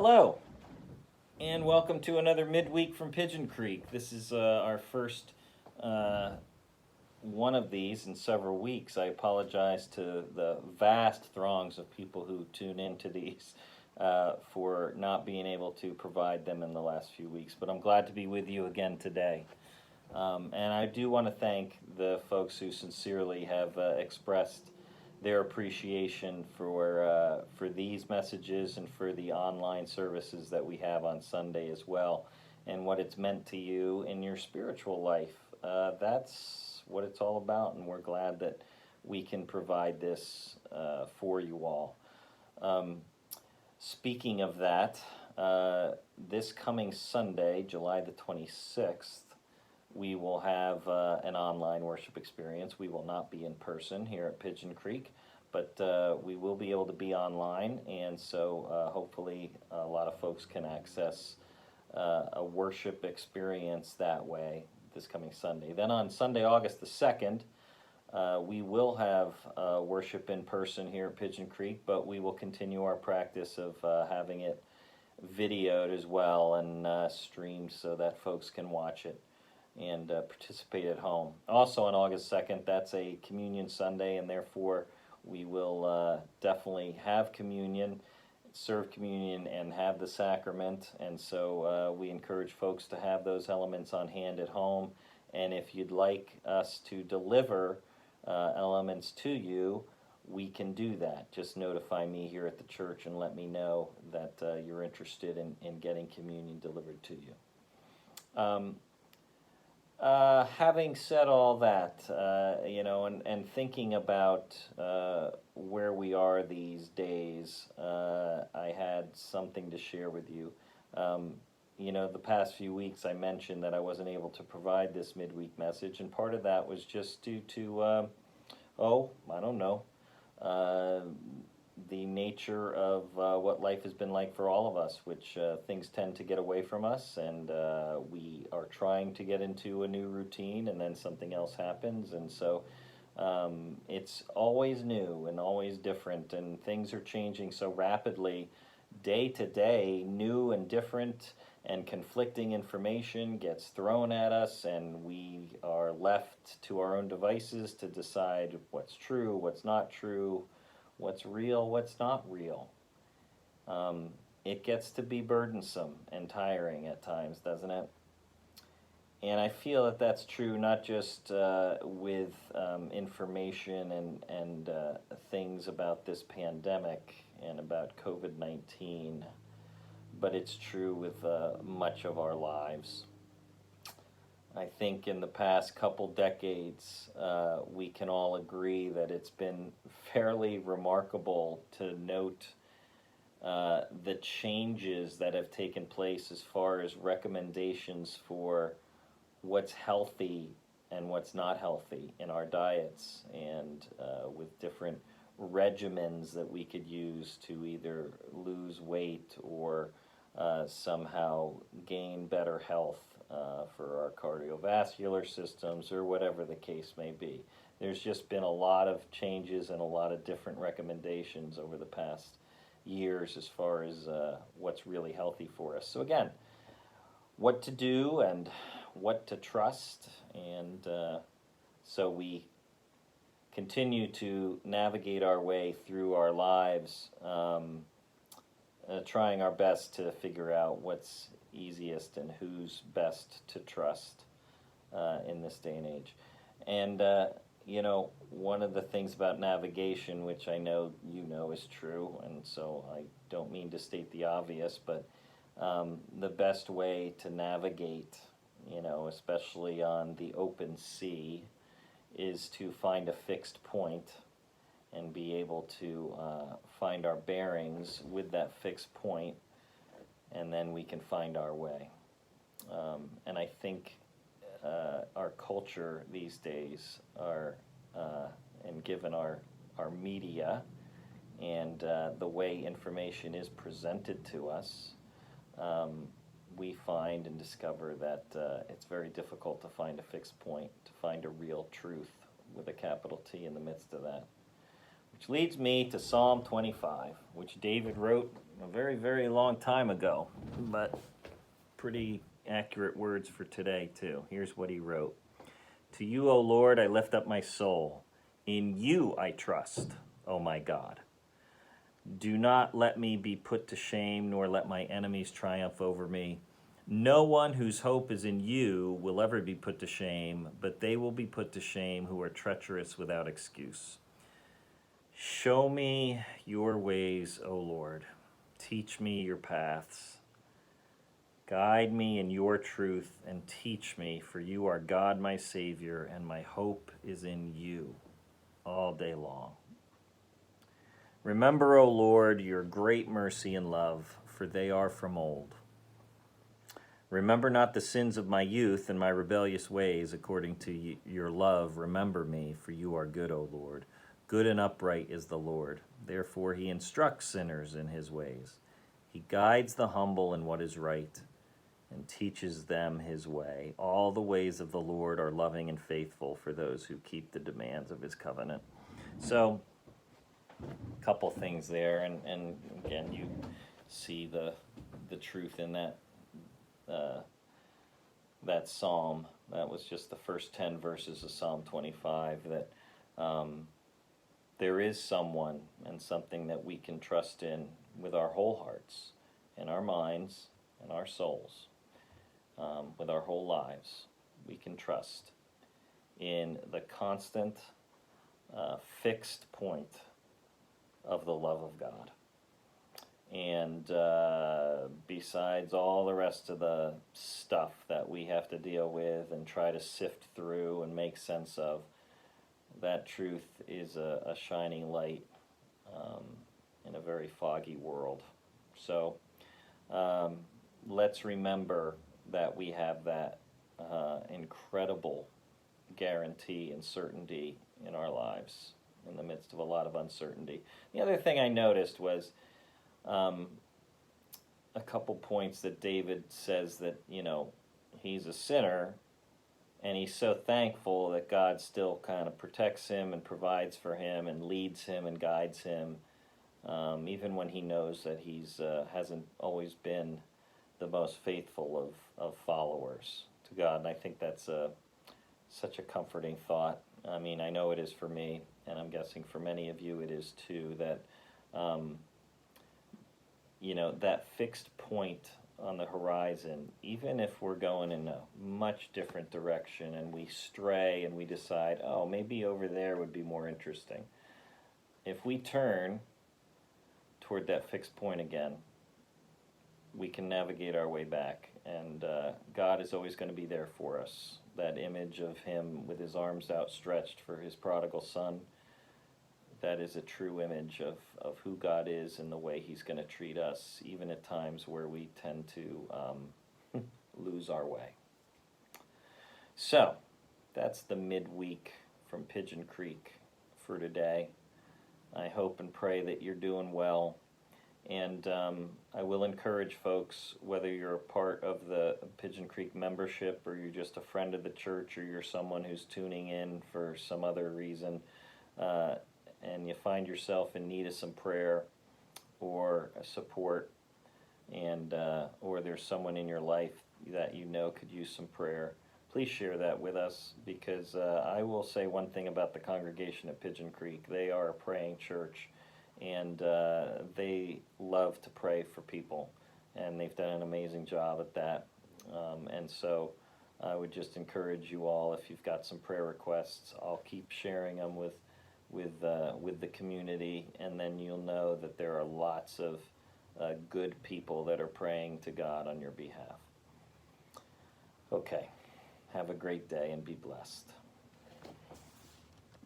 Hello, and welcome to another Midweek from Pigeon Creek. This is our first one of these in several weeks. I apologize to the vast throngs of people who tune into these for not being able to provide them in the last few weeks, but I'm glad to be with you again today. And I do want to thank the folks who sincerely have expressed their appreciation for these messages and for the online services that we have on Sunday as well, and what it's meant to you in your spiritual life. That's what it's all about, and we're glad that we can provide this for you all. Speaking of that, this coming Sunday, July the 26th, we will have an online worship experience. We will not be in person here at Pigeon Creek, but we will be able to be online, and so hopefully a lot of folks can access a worship experience that way this coming Sunday. Then on Sunday, August the 2nd, we will have worship in person here at Pigeon Creek, but we will continue our practice of having it videoed as well and streamed so that folks can watch it and participate at home. Also on August 2nd, that's a Communion Sunday, and therefore we will definitely have communion, serve communion, and have the sacrament. And so we encourage folks to have those elements on hand at home. And if you'd like us to deliver elements to you, we can do that. Just notify me here at the church and let me know that you're interested in getting communion delivered to you. Having said all that, and thinking about where we are these days, I had something to share with you. The past few weeks I mentioned that I wasn't able to provide this midweek message, and part of that was just due to, I don't know, the nature of what life has been like for all of us, which things tend to get away from us, and we are trying to get into a new routine, and then something else happens, and so it's always new and always different, and things are changing so rapidly day to day. New and different and conflicting information gets thrown at us, and we are left to our own devices to decide what's true, what's not true, what's real, what's not real. It gets to be burdensome and tiring at times, doesn't it? And I feel that that's true not just with information and things about this pandemic and about COVID-19, but it's true with much of our lives. I think in the past couple decades, we can all agree that it's been fairly remarkable to note the changes that have taken place as far as recommendations for what's healthy and what's not healthy in our diets, and with different regimens that we could use to either lose weight or somehow gain better health for our cardiovascular systems, or whatever the case may be. There's just been a lot of changes and a lot of different recommendations over the past years as far as what's really healthy for us. So again, what to do and what to trust, and so we continue to navigate our way through our lives, trying our best to figure out what's easiest and who's best to trust in this day and age. And one of the things about navigation, which I know you know is true, and so I don't mean to state the obvious, but the best way to navigate, especially on the open sea, is to find a fixed point and be able to find our bearings with that fixed point, and then we can find our way. And I think our culture these days and given our media and the way information is presented to us, we find and discover that it's very difficult to find a fixed point, to find a real truth with a capital T in the midst of that. Which leads me to Psalm 25, which David wrote a very, very long time ago, but pretty accurate words for today, too. Here's what he wrote. To you, O Lord, I lift up my soul. In you I trust, O my God. Do not let me be put to shame, nor let my enemies triumph over me. No one whose hope is in you will ever be put to shame, but they will be put to shame who are treacherous without excuse. Show me your ways, O Lord. Teach me your paths. Guide me in your truth and teach me, for you are God, my Savior, and my hope is in you all day long. Remember, O Lord, your great mercy and love, for they are from old. Remember not the sins of my youth and my rebellious ways. According to your love, remember me, for you are good, O Lord. Good and upright is the Lord. Therefore he instructs sinners in his ways. He guides the humble in what is right and teaches them his way. All the ways of the Lord are loving and faithful for those who keep the demands of his covenant. So, a couple things there, and again, you see the truth in that that psalm. That was just the first 10 verses of Psalm 25, that there is someone and something that we can trust in with our whole hearts and our minds and our souls, with our whole lives. We can trust in the constant, fixed point of the love of God. And besides all the rest of the stuff that we have to deal with and try to sift through and make sense of, that truth is a shining light in a very foggy world. So let's remember that we have that incredible guarantee and certainty in our lives in the midst of a lot of uncertainty. The other thing I noticed was a couple points that David says that, he's a sinner, and he's so thankful that God still kind of protects him and provides for him and leads him and guides him, even when he knows that he's hasn't always been the most faithful of followers to God. And I think that's such a comforting thought. I mean, I know it is for me, and I'm guessing for many of you it is too, that that fixed point on the horizon, even if we're going in a much different direction and we stray and we decide, oh, maybe over there would be more interesting. If we turn toward that fixed point again, we can navigate our way back, and God is always going to be there for us. That image of him with his arms outstretched for his prodigal son, that is a true image of who God is and the way he's going to treat us, even at times where we tend to lose our way. So, that's the midweek from Pigeon Creek for today. I hope and pray that you're doing well. And I will encourage folks, whether you're a part of the Pigeon Creek membership or you're just a friend of the church or you're someone who's tuning in for some other reason, and you find yourself in need of some prayer or support, and or there's someone in your life that could use some prayer, please share that with us, because I will say one thing about the congregation at Pigeon Creek. They are a praying church, and they love to pray for people, and they've done an amazing job at that. And so I would just encourage you all, if you've got some prayer requests, I'll keep sharing them with the community, and then you'll know that there are lots of good people that are praying to God on your behalf. Okay, have a great day and be blessed.